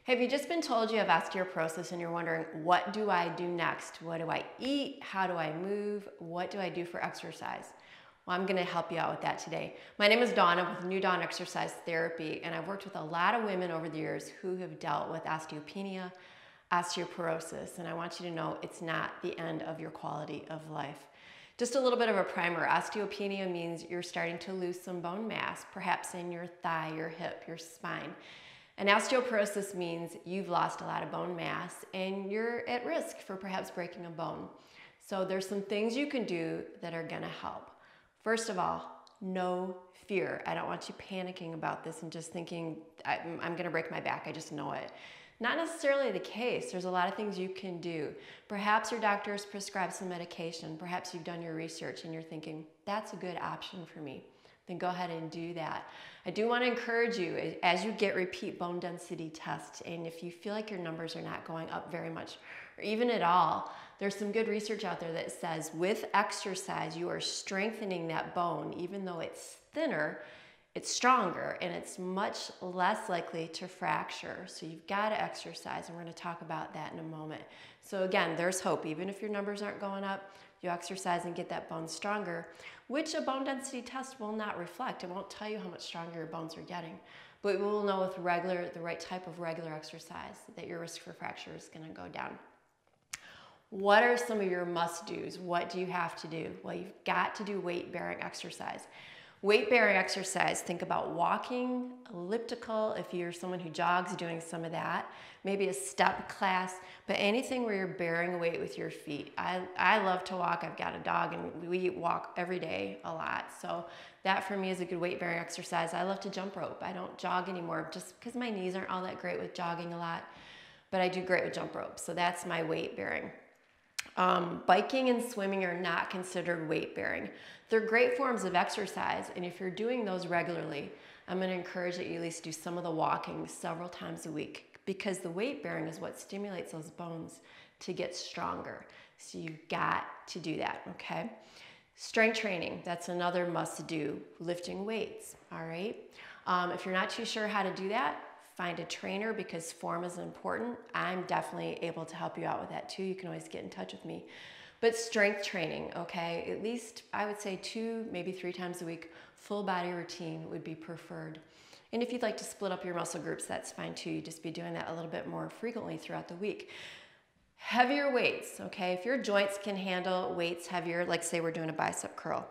Have you just been told you have osteoporosis and you're wondering, what do I do next? What do I eat? How do I move? What do I do for exercise? Well, I'm gonna help you out with that today. My name is Donna with New Dawn Exercise Therapy, and I've worked with a lot of women over the years who have dealt with osteopenia, osteoporosis, and I want you to know it's not the end of your quality of life. Just a little bit of a primer. Osteopenia means you're starting to lose some bone mass, perhaps in your thigh, your hip, your spine. And osteoporosis means you've lost a lot of bone mass and you're at risk for perhaps breaking a bone. So there's some things you can do that are gonna help. First of all, no fear. I don't want you panicking about this and just thinking, I'm gonna break my back, I just know it. Not necessarily the case. There's a lot of things you can do. Perhaps your doctor has prescribed some medication. Perhaps you've done your research and you're thinking, that's a good option for me. Then go ahead and do that. I do want to encourage you as you get repeat bone density tests, and if you feel like your numbers are not going up very much or even at all, there's some good research out there that says with exercise you are strengthening that bone. Even though it's thinner, it's stronger and it's much less likely to fracture. So you've got to exercise, and we're going to talk about that in a moment. So again, there's hope. Even if your numbers aren't going up, you exercise and get that bone stronger, which a bone density test will not reflect. It won't tell you how much stronger your bones are getting, but we will know with the right type of regular exercise that your risk for fracture is going to go down. What are some of your must-dos? What do you have to do? Well, you've got to do weight-bearing exercise. Weight-bearing exercise, think about walking, elliptical, if you're someone who jogs, doing some of that, maybe a step class, but anything where you're bearing weight with your feet. I love to walk. I've got a dog and we walk every day a lot. So that for me is a good weight-bearing exercise. I love to jump rope. I don't jog anymore just because my knees aren't all that great with jogging a lot, but I do great with jump rope. So that's my weight-bearing. Biking and swimming are not considered weight-bearing. They're great forms of exercise, and if you're doing those regularly, I'm going to encourage that you at least do some of the walking several times a week, because the weight-bearing is what stimulates those bones to get stronger. So you've got to do that, okay? Strength training, that's another must-do. Lifting weights, all right? If you're not too sure how to do that, find a trainer, because form is important. I'm definitely able to help you out with that too. You can always get in touch with me. But strength training, okay, at least I would say 2, maybe 3 times a week, full body routine would be preferred. And if you'd like to split up your muscle groups, that's fine too. You just be doing that a little bit more frequently throughout the week. Heavier weights, okay? If your joints can handle weights heavier, like say we're doing a bicep curl,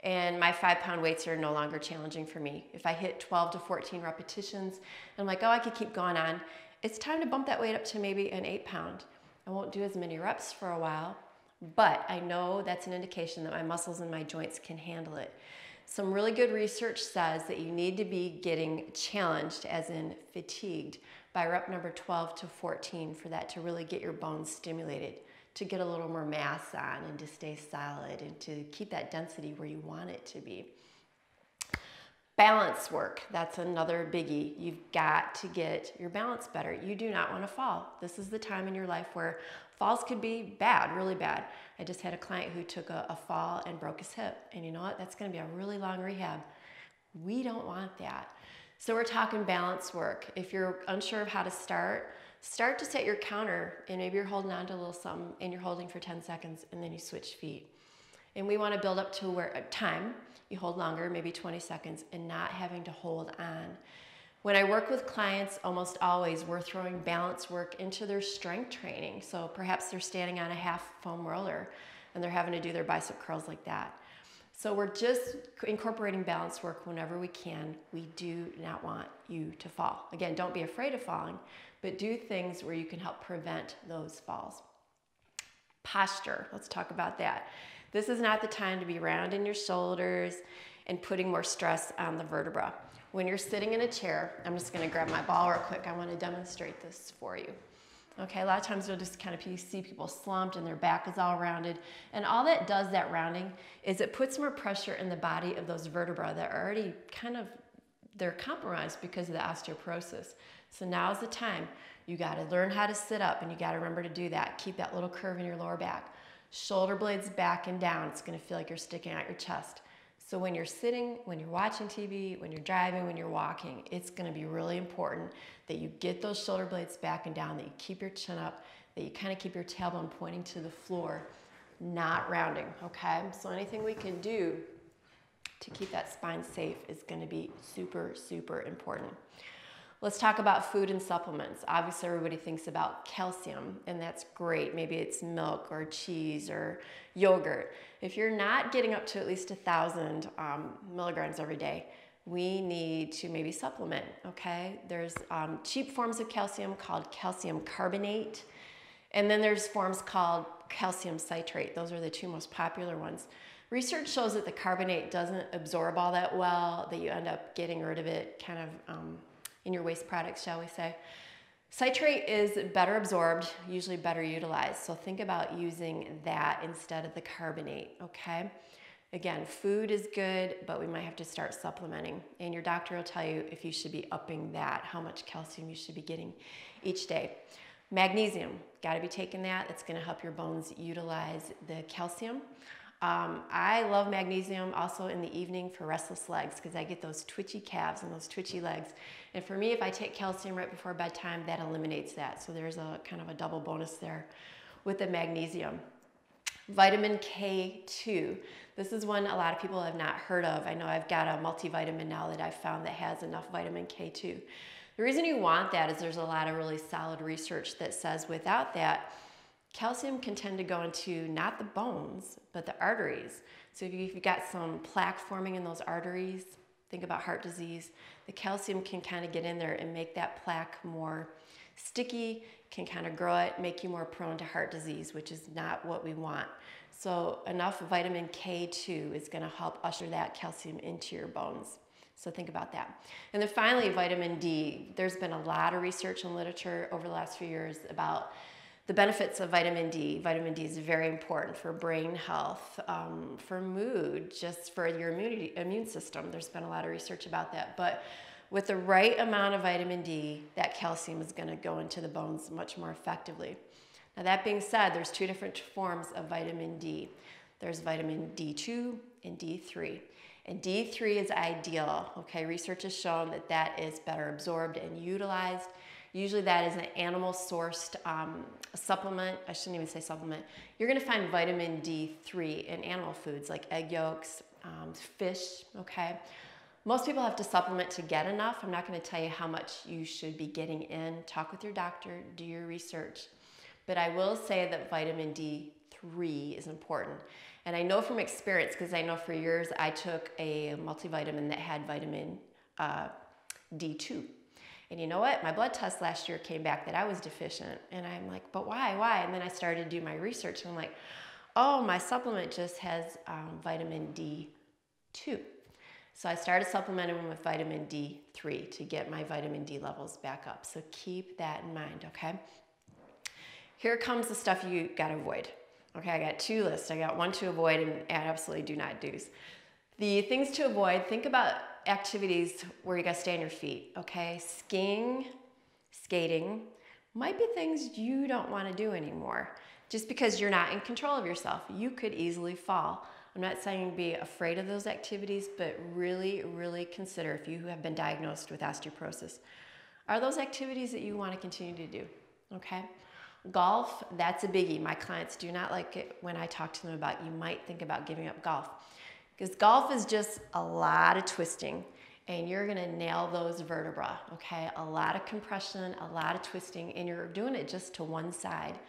and my 5-pound weights are no longer challenging for me. If I hit 12 to 14 repetitions, and I'm like, oh, I could keep going on, it's time to bump that weight up to maybe an 8-pound. I won't do as many reps for a while, but I know that's an indication that my muscles and my joints can handle it. Some really good research says that you need to be getting challenged, as in fatigued, by rep number 12 to 14 for that to really get your bones stimulated, to get a little more mass on and to stay solid and to keep that density where you want it to be. Balance work, that's another biggie. You've got to get your balance better. You do not want to fall. This is the time in your life where falls could be bad, really bad. I just had a client who took a fall and broke his hip. And you know what? That's going to be a really long rehab. We don't want that. So we're talking balance work. If you're unsure of how to start to set your counter, and maybe you're holding on to a little something and you're holding for 10 seconds and then you switch feet. And we want to build up to where time you hold longer, maybe 20 seconds, and not having to hold on. When I work with clients, almost always we're throwing balance work into their strength training. So perhaps they're standing on a half foam roller and they're having to do their bicep curls like that. So we're just incorporating balance work whenever we can. We do not want you to fall. Again, don't be afraid of falling, but do things where you can help prevent those falls. Posture, let's talk about that. This is not the time to be rounding your shoulders and putting more stress on the vertebra. When you're sitting in a chair, I'm just gonna grab my ball real quick. I wanna demonstrate this for you. Okay, a lot of times you'll just kind of see people slumped and their back is all rounded. And all that does, that rounding, is it puts more pressure in the body of those vertebrae that are already they're compromised because of the osteoporosis. So now's the time. You gotta learn how to sit up, and you gotta remember to do that. Keep that little curve in your lower back. Shoulder blades back and down. It's gonna feel like you're sticking out your chest. So when you're sitting, when you're watching TV, when you're driving, when you're walking, it's gonna be really important that you get those shoulder blades back and down, that you keep your chin up, that you kind of keep your tailbone pointing to the floor, not rounding, okay? So anything we can do to keep that spine safe is gonna be super, super important. Let's talk about food and supplements. Obviously, everybody thinks about calcium, and that's great. Maybe it's milk or cheese or yogurt. If you're not getting up to at least 1,000 milligrams every day, we need to maybe supplement, okay? There's cheap forms of calcium called calcium carbonate, and then there's forms called calcium citrate. Those are the two most popular ones. Research shows that the carbonate doesn't absorb all that well, that you end up getting rid of it kind of in your waste products, shall we say. Citrate is better absorbed, usually better utilized. So think about using that instead of the carbonate, okay? Again, food is good, but we might have to start supplementing. And your doctor will tell you if you should be upping that, how much calcium you should be getting each day. Magnesium, gotta be taking that. It's gonna help your bones utilize the calcium. I love magnesium also in the evening for restless legs because I get those twitchy calves and those twitchy legs. And for me, if I take calcium right before bedtime, that eliminates that. So there's a kind of a double bonus there with the magnesium. Vitamin K2. This is one a lot of people have not heard of. I know I've got a multivitamin now that I've found that has enough vitamin K2. The reason you want that is there's a lot of really solid research that says without that, calcium can tend to go into not the bones, but the arteries. So if you've got some plaque forming in those arteries, think about heart disease, the calcium can kind of get in there and make that plaque more sticky, can kind of grow it, make you more prone to heart disease, which is not what we want. So enough vitamin K2 is going to help usher that calcium into your bones. So think about that. And then finally, vitamin D. There's been a lot of research and literature over the last few years about the benefits of vitamin D. Vitamin D is very important for brain health, for mood, just for your immune system. There's been a lot of research about that. But with the right amount of vitamin D, that calcium is going to go into the bones much more effectively. Now that being said, there's two different forms of vitamin D. There's vitamin D2 and D3. And D3 is ideal, okay? Research has shown that that is better absorbed and utilized. Usually that is an animal-sourced supplement. I shouldn't even say supplement. You're gonna find vitamin D3 in animal foods like egg yolks, fish, okay? Most people have to supplement to get enough. I'm not gonna tell you how much you should be getting in. Talk with your doctor, do your research. But I will say that vitamin D3 is important. And I know from experience, because I know for years I took a multivitamin that had vitamin D2. And you know what? My blood test last year came back that I was deficient. And I'm like, but why? And then I started to do my research and I'm like, oh, my supplement just has vitamin D2. So I started supplementing with vitamin D3 to get my vitamin D levels back up. So keep that in mind, okay? Here comes the stuff you gotta avoid. Okay, I got two lists. I got one to avoid and absolutely do not do's. The things to avoid, think about activities where you gotta stay on your feet, okay? Skiing, skating, might be things you don't wanna do anymore. Just because you're not in control of yourself, you could easily fall. I'm not saying be afraid of those activities, but really, really consider if you have been diagnosed with osteoporosis, are those activities that you wanna continue to do, okay? Golf, that's a biggie. My clients do not like it when I talk to them about you might think about giving up golf. Because golf is just a lot of twisting and you're gonna nail those vertebrae, okay? A lot of compression, a lot of twisting, and you're doing it just to one side.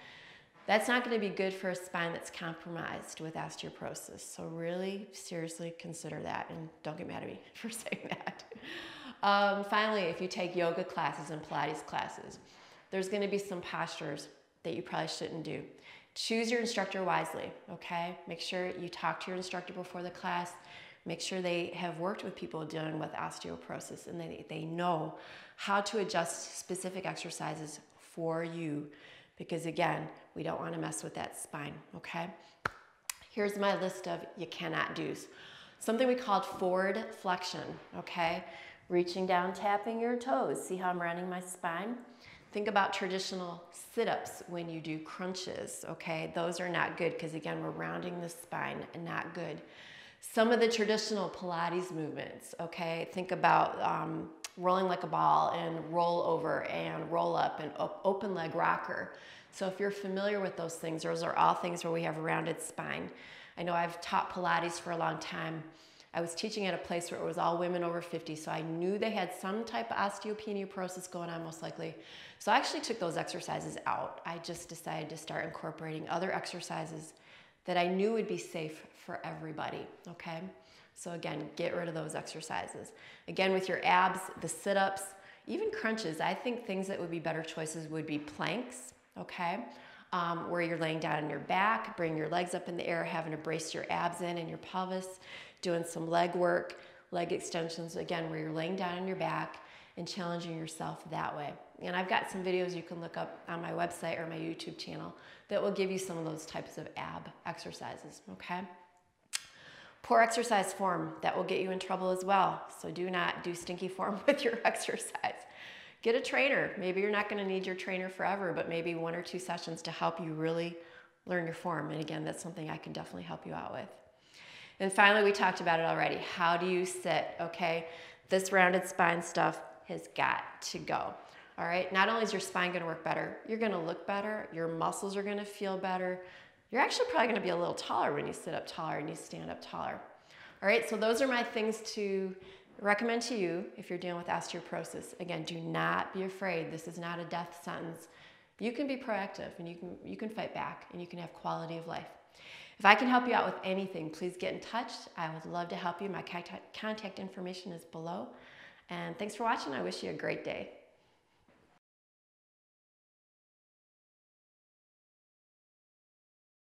That's not gonna be good for a spine that's compromised with osteoporosis. So really seriously consider that, and don't get mad at me for saying that. Finally, if you take yoga classes and Pilates classes, there's gonna be some postures that you probably shouldn't do. Choose your instructor wisely, okay? Make sure you talk to your instructor before the class. Make sure they have worked with people dealing with osteoporosis and they know how to adjust specific exercises for you, because again, we don't wanna mess with that spine, okay? Here's my list of you cannot do's. Something we called forward flexion, okay? Reaching down, tapping your toes. See how I'm running my spine? Think about traditional sit-ups when you do crunches, okay? Those are not good because again, we're rounding the spine and not good. Some of the traditional Pilates movements, okay? Think about rolling like a ball and roll over and roll up and open leg rocker. So if you're familiar with those things, those are all things where we have a rounded spine. I know I've taught Pilates for a long time. I was teaching at a place where it was all women over 50, so I knew they had some type of osteoporosis going on most likely. So I actually took those exercises out. I just decided to start incorporating other exercises that I knew would be safe for everybody, okay? So again, get rid of those exercises. Again, with your abs, the sit-ups, even crunches, I think things that would be better choices would be planks, okay? Where you're laying down on your back, bring your legs up in the air, having to brace your abs in and your pelvis, doing some leg work, leg extensions, again, where you're laying down on your back and challenging yourself that way. And I've got some videos you can look up on my website or my YouTube channel that will give you some of those types of ab exercises, okay? Poor exercise form, that will get you in trouble as well. So do not do stinky form with your exercise. Get a trainer. Maybe you're not going to need your trainer forever, but maybe 1 or 2 sessions to help you really learn your form. And again, that's something I can definitely help you out with. And finally, we talked about it already. How do you sit? Okay, this rounded spine stuff has got to go. All right, not only is your spine going to work better, you're going to look better, your muscles are going to feel better. You're actually probably going to be a little taller when you sit up taller and you stand up taller. All right, so those are my things to recommend to you if you're dealing with osteoporosis. Again, do not be afraid. This is not a death sentence. You can be proactive and you can fight back and you can have quality of life. If I can help you out with anything, please get in touch. I would love to help you. My contact information is below. And thanks for watching. I wish you a great day.